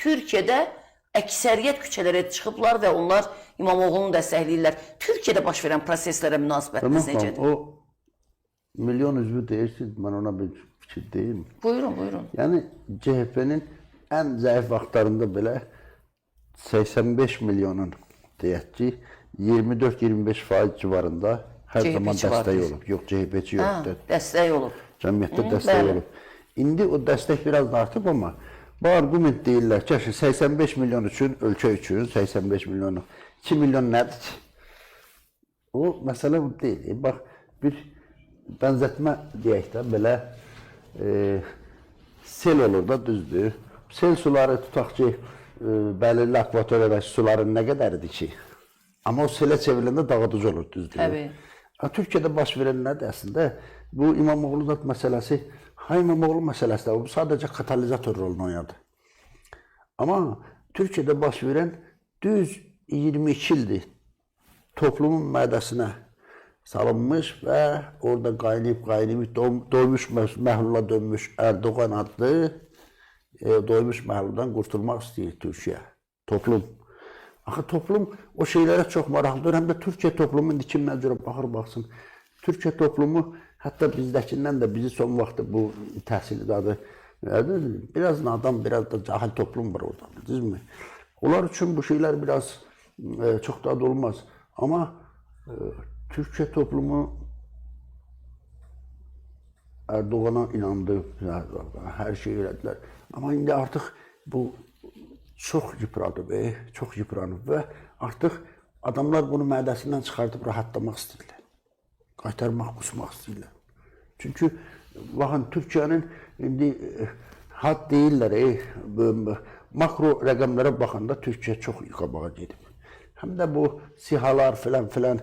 Türkiyədə əksəriyyət küçələrə çıxıblar və onlar İmamoğlu'nu dəstəkləyirlər. Türkiyədə baş verən proseslərə münasibətiniz necədir? O milyon üzvü deyirsiniz, mən ona bir fikir deyim. Buyurun, buyurun. Yəni CHP'nin ən zəif vaxtlarında belə 85 milyonun deyək ki, 24-25% civarında hər zaman dəstək olub. Yox, CHP-ci yoxdur. Dəstək olub. Cəmiyyətdə dəstək olub. İndi o dəstək biraz da artıb, amma bu argument deyirlər ki, 85 milyon üçün, ölkə üçün 85 milyonu, 2 milyon nədir ki? O, məsələ bu deyil. Bax, bir bənzətmə deyək də, belə sel olur da, düzdür. Sel suları tutaq ki, bəlirli akvatoriyadakı suların nə qədəridir ki? Amma o selə çevriləndə dağıdıcı olur, düzdür. Təbii. Türkiyədə baş verən nədir əslində? Bu İmamoğlu zat məsələsi, İmamoğlu məsələsi də bu sadəcə katalizator rolunu oynadı. Amma Türkiyədə baş verən düz 22 ildir toplumun mədəsinə salınmış və orada qaynayıb doymuş məhlula dönmüş Erdoğan adlı doymuş məhluldan qurtulmaq istəyir Türkiyə, toplum. Axı toplum o şeylərə çox maraqlıdır, həm də Türkiyə toplumu indi kim nə cürə baxır, baxsın. Türkiyə toplumu hətta bizdəkindən də bizi son vaxtda bu təhsil adı biraz nadan, biraz da cahil toplum var orada, düzdürmü? Onlar üçün bu şeylər biraz çox da olmaz. Amma Türkiyə toplumu Erdoğan'a inandı, hər şey elədilər. Amma indi artıq bu çox yıpranıb, çox yıpranıb və artıq adamlar bunu mədəsindən çıxardıb rahatlamaq istəyirlər. Qaytarmaq, qusmaq istəyirlər. Çünki baxın, Türkiyənin indi had deyirlər, makro rəqəmlərə baxanda Türkiyə çox yuxabağa gedib. Həm də bu sihalar filan.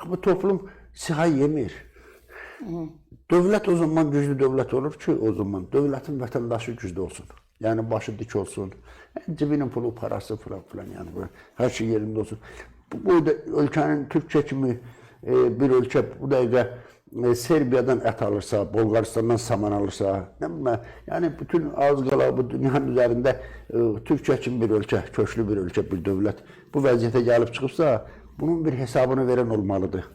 Bu toplum siha yemir. Dövlət o zaman güclü dövlət olur ki, o zaman dövlətin vətəndaşı güclü olsun. Yəni başı dik olsun, cibinin pulu, parası filan, yəni hər şey yerində olsun. Bu ölkənin Türkiyə kimi bir ölkə bu dəqiqə Serbiyadan ət alırsa, Bolqaristandan saman alırsa, nə bilmə, yəni bütün az qala bu dünyanın üzərində Türkiyə kimi bir ölkə, köklü bir ölkə, bir dövlət bu vəziyyətə gəlib çıxıbsa, bunun bir hesabını verən olmalıdır.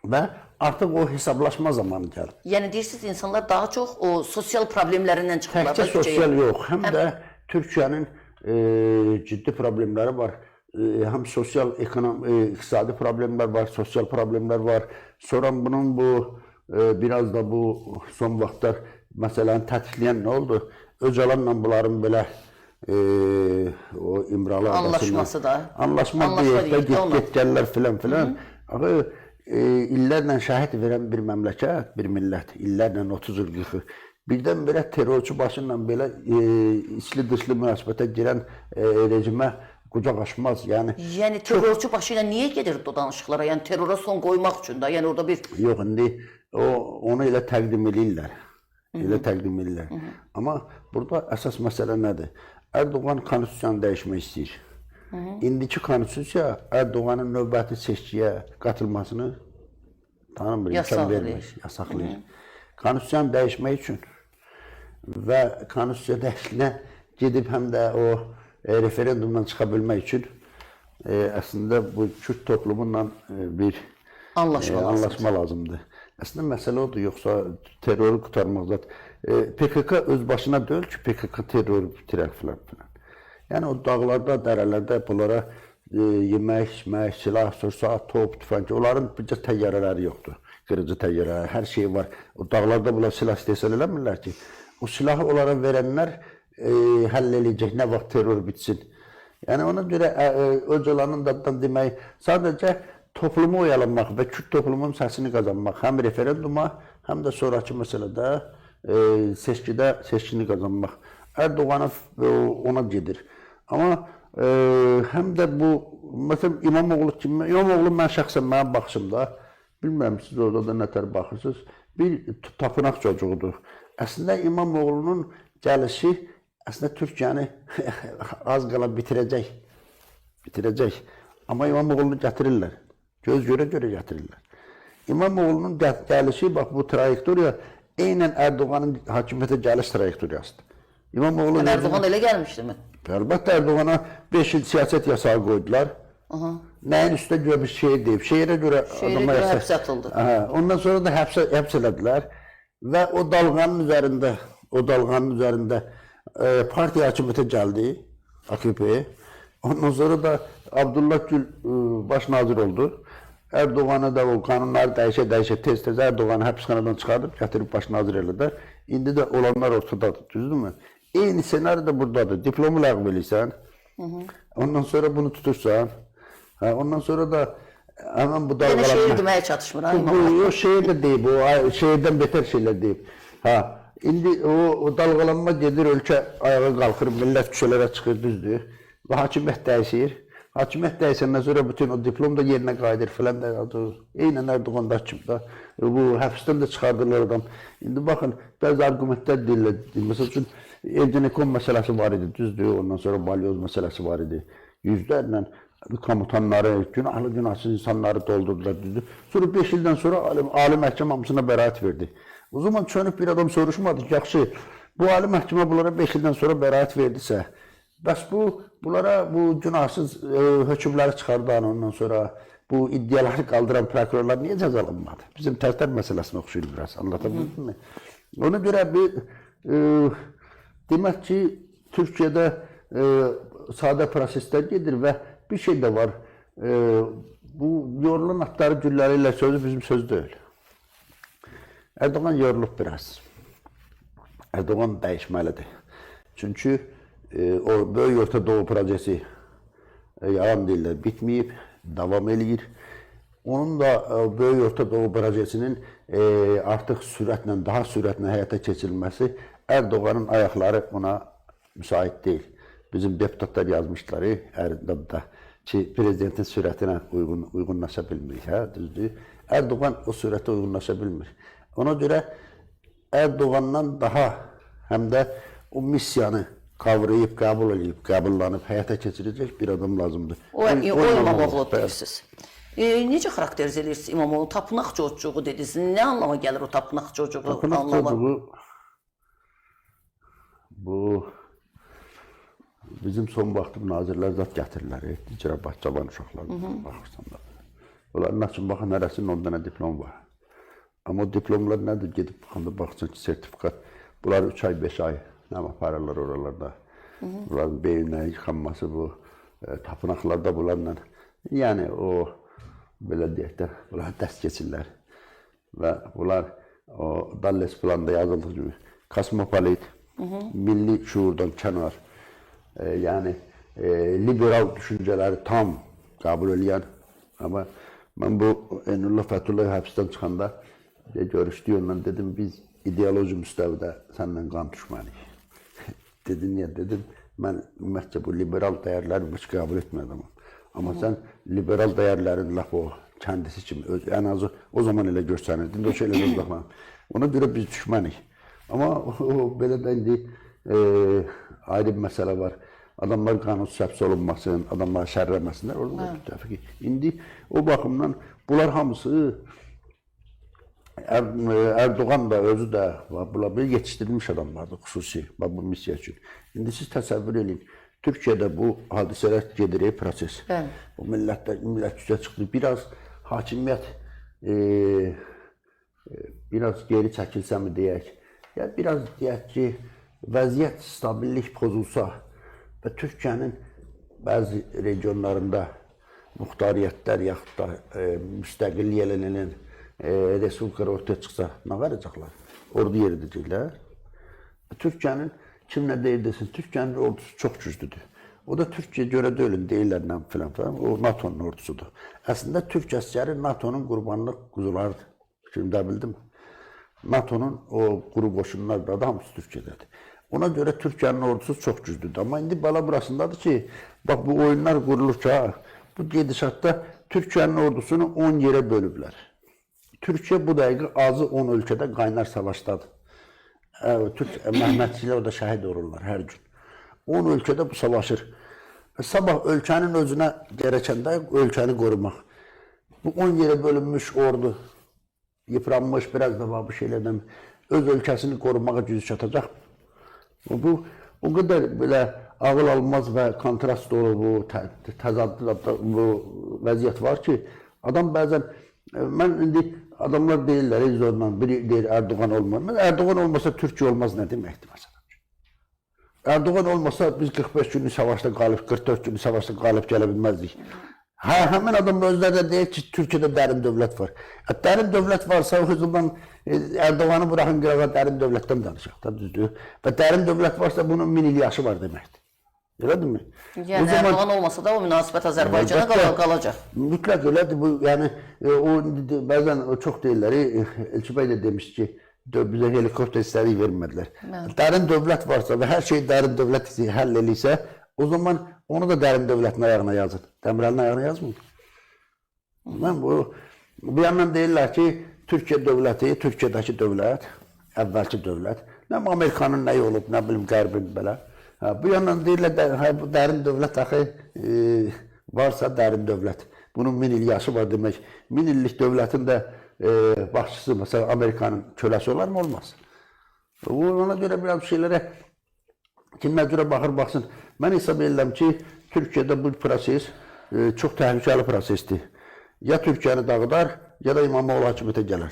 Və artıq o hesablaşma zamanı gəlib. Yəni deyirsiniz, insanlar daha çox o sosial problemlərindən çıxırlar. Təkcə sosial yox, həm də Türkiyənin ciddi problemləri var. Həm sosial, iqtisadi problemlər var, sosial problemlər var. Sonra bunun bu, biraz da bu son vaxtlar məsələni tətikləyən nə oldu? Öcalanla bunların belə o İmralı anlaşması da. Anlaşma deyək də, get gəllər filan. İllərlə şəhid verən bir məmləkət, bir millət, illərlə 30 il 40. Birdən-birə terrorçu başı ilə belə içli-dışlı münasibətə girən rejimə qucaq açmaz. Yəni terrorçu başı ilə niyə gedir o danışıqlara? Yəni terrora son qoymaq üçün də, yəni orada bir... Yox, indi onu elə təqdim edirlər. Elə təqdim edirlər. Amma burada əsas məsələ nədir? Erdoğan konstitusiyanı dəyişmək istəyir. İndiki konstitusiya Erdoğan'ın növbəti seçkiyə qatılmasını tanımır, imkan vermir, yasaqlayır. Konstitusiyanı dəyişmək üçün və konstitusiya dəyişiklinə gedib həm də o referendumdan çıxa bilmək üçün əslində bu Kürt toplumunla bir anlaşma lazımdır. Əslində məsələ odur, yoxsa terroru qutarmaq zat. PKK öz başına deyil ki, PKK terroru bitirək filan. Yəni o dağlarda, dərələrdə bunlara yemək, içmək, silah, sursat, top, tüfəng, onların bircə təyyarələri yoxdur. Qırıcı təyyarələri, hər şey var. O dağlarda bunlar silah istehsal eləmirlər ki, o silahı onlara verənlər həll eləyəcək, nə vaxt terror bitsin. Yəni ona görə Öcalanın daddan demək, sadəcə toplumu oyalanmaq və Kürt toplumunun səsini qazanmaq, həm referenduma, həm də sonraki məsələdə seçkini qazanmaq. Erdoğan ona gedir. Amma həm də bu, məsələn, İmamoğlu kimi, İmamoğlu mən şəxsən mənim baxışımda, bilmirəm siz orada da nətər baxırsınız, bir tapınaq çocuğudur. Əslində İmamoğlu'nun gəlişi, əslində Türkiyəni az qala bitirəcək. Amma İmamoğlu'nu gətirirlər, göz görə gətirirlər. İmamoğlu'nun gəlişi, bax bu trayektoriya, eynən Erdoğan'ın hakimiyyətə gəliş trayektoriyasıdır. İmamoğlu Erdoğan elə gəlmişdimi? Əlbəttə Erdoğana 5 il siyasət yasağı qoydular. Nəyin üstə görə bir şey deyib. Şeirə görə adama görə həbsə atıldı. Ondan sonra da həbs elədilər və o dalğanın üzərində partiya hakimiyyətə gəldi, AKP. Ondan sonra da Abdullah Gül baş nazir oldu. Erdoğan'a da o kanunları dəyişə tez Erdoğan'ı həbsxanadan çıxardıb gətirib baş nazir elədilər. İndi də olanlar ortadadır, düzdürmü? Eyni senaryo da buradadır. Diplomu ləğv eləyirsən. Ondan sonra bunu tutursan. Ondan sonra da hemen bu dalgalanma. Yine şehir demeye çatışmır. Bu şehir de deyib, o şehirden beter şeyler deyib. İndi o dalgalanma gedir, ölkə ayağa qalxır, millət küçələrə çıxır, düzdür. Və hakimiyyət dəyişir. Hakimiyyət dəyişəndən sonra bütün o diplom da yerinə qayıdır filan da. Eynən Erdoğan'da kimi da. Bu həbsdən də çıxardırlar adam. İndi baxın, bəzi argumentlər deyirlər. Məsəl üçün, Ergenekon məsələsi var idi, düzdür. Ondan sonra balyoz məsələsi var idi. Yüzlərlə komutanları, günahsız insanları doldurdular, düzdür. Sonra 5 ildən sonra Ali məhkəmə hamısına bəraət verdi. O zaman çönüb bir adam soruşmadı ki, yaxşı, bu Ali məhkəmə bunlara 5 ildən sonra bəraət verdisə, bəs bunlara bu günahsız hökümləri çıxardan, ondan sonra bu iddiaları qaldıran prokurorlar niyə cəzalanmadı? Bizim tərtər məsələsini oxşuyur biraz, anlatabildim mi? Ona görə demək ki, Türkiyədə sadə proseslər gedir və bir şey də var, bu yorulan atları gülləri ilə sözü bizim söz deyil. Erdoğan yorulub biraz. Erdoğan dəyişməlidir. Çünki o Böyük Orta Doğu projesi yalan deyirlər, bitməyib, davam eləyir. Onun da Böyük Orta Doğu projesinin artıq sürətlə, daha sürətlə həyata keçirilməsi Erdoğan'ın ayaqları ona müsait deyil. Bizim deputatlar yazmışlar da ki, prezidentin sürətinə uyğunlaşa bilmir, düzdür. Erdoğan o sürətə uyğunlaşa bilmir. Ona görə Erdoğan'dan daha həm də o missiyanı qavrayıb, qəbul edib, qəbullanıb, həyata keçirecək bir adam lazımdır. O İmamoğlu deyirsiniz. Necə xarakterize edirsiniz İmamoğlu? Tapınaq çocuğu dediniz. Nə anlama gəlir o tapınaq çocuğu anlamı? Tapınaq çocuğu bu bizim son vaxtım nazirlər zat gətirirlər, icra cavan uşaqlarına baxırsan da. Onların açın baxın, hərəsinin 10 dənə diplom var. Amma o diplomlar nədir? Gedib baxanda baxırsan ki, sertifikat. Bunlar 3 ay, 5 ay nə aparırlar oralarda. Bunların beyinlə yıxanması bu, tapınaqlarda bunlarla. Yəni o, belə deyək də, bunlar dəst keçirlər. Və bunlar o Dalles planında yazıldığı gibi kosmopolit, milli şuurdan kənar, yəni liberal düşüncələri tam qəbul edən. Amma mən bu Enullah Fəthullah həbsdən çıxanda görüşdü onunla, dedim biz ideoloji müstəvidə səndən qan düşməliyik. Dedi, niyə? Dedim, mən ümumiyyətcə bu liberal dəyərləri heç qəbul etmədim. Amma sən liberal dəyərlərin laf o kəndisi kimi, ən azı o zaman elə görsənirdi, o şeylə gözləməm. Ona görə biz düşmənik. Amma belə də indi ayrı bir məsələ var. Adamlar qanunsuz həbs olunmasın, adamlar şərrəməsinlər, orada da müttəfiqi. İndi o baxımdan bunlar hamısı Erdoğan da özü də bir yetişdirilmiş adamlardır xüsusi bu missiya üçün. İndi siz təsəvvür edin, Türkiyədə bu hadisələr gedir, proses. O millət üzə çıxdı. Biraz hakimiyyət biraz geri çəkilsə mi deyək, ya biraz deyək ki, vəziyyət, stabillik pozulsa və Türkiyənin bəzi regionlarında muxtariyyətlər yaxud da müstəqillik elənilən respublikalar ortaya çıxsa, nə verəcəklər? Ordu yeridəcəklər. Türkiyənin kim nə deyir desin, Türkiyənin ordusu çox güclüdür. O da Türkiyə görə deyilin, deyirlərlə filan, o NATO'nun ordusudur. Əslində Türk əsgəri NATO'nun qurbanlıq quzularıdır. Fikrimdə bildim. NATO'nun o quru qoşunlar da hamısı Türkiyədədir. Ona görə Türkiyənin ordusu çox güclüdür. Amma indi bala burasındadır ki, bax bu oyunlar qurulursa, bu gedişatda Türkiyənin ordusunu 10 yerə bölüblər. Türkiyə bu dəqiqə azı 10 ölkədə qaynar savaşdadır. Türk Məhmədçilər da şəhid olurlar hər gün. 10 ölkədə bu savaşır. Sabah ölkənin özünə gərəkəndə ölkəni qorumaq. Bu 10 yerə bölünmüş ordu, yıpranmış biraz da bu şeylərdən öz ölkəsini qorumağa gücü çatacaq. Bu o qədər belə ağıl almaz və kontrast dolu bu təzadlı bu vəziyyət var ki, adam bəzən mən indi adamlar deyirlər, zorla biri deyir Erdoğan olmaz. Erdoğan olmasa Türkiyə olmaz nə deməkdir məsələn? Erdoğan olmasa biz 45 günlük savaşda qalıb, 44 günlük savaşda qalıb gələ bilməzdik. Həmin adam özləri də deyir ki, Türkiyədə dərin dövlət var. Dərin dövlət varsa, o zaman Erdoğan'ı bırakın qırağa dərin dövlətdən danışaq da, düzdür. Və dərin dövlət varsa, bunun 1000 il yaşı var deməkdir. Elədir mi? Yəni Erdoğan olmasa da o münasibət Azərbaycana qalacaq. Mütləq elədir. Bu, yəni, bəzən çox deyirlər, Elçi bəy də demiş ki, bizə helikopter istədik vermədilər. Dərin dövlət varsa və hər şey dərin dövlət həll eləysə, o zaman onu da dərin dövlətin ayağına yazın. Dəmirəlin ayağına yazmayın. Bu yandan deyirlər ki, Türkiyə dövləti, Türkiyədəki dövlət, əvvəlki dövlət, nə Amerikanın nəyi olub, nə bilim Qərbin belə. Bu yandan deyirlər, bu dərin dövlət axı varsa dərin dövlət. Bunun 1000 il yaşı var demək. 1000 illik dövlətin də başçısı, məsələn, Amerikanın köləsi olar mı? Olmaz. Ona görə biraz şeylərə kim nə cürə baxır, baxsın. Mən hesab edirəm ki, Türkiyədə bu proses çox təhlükəli prosesdir. Ya Türkiyəni dağıdar, ya da İmamoğlu hakimiyyətə gələr.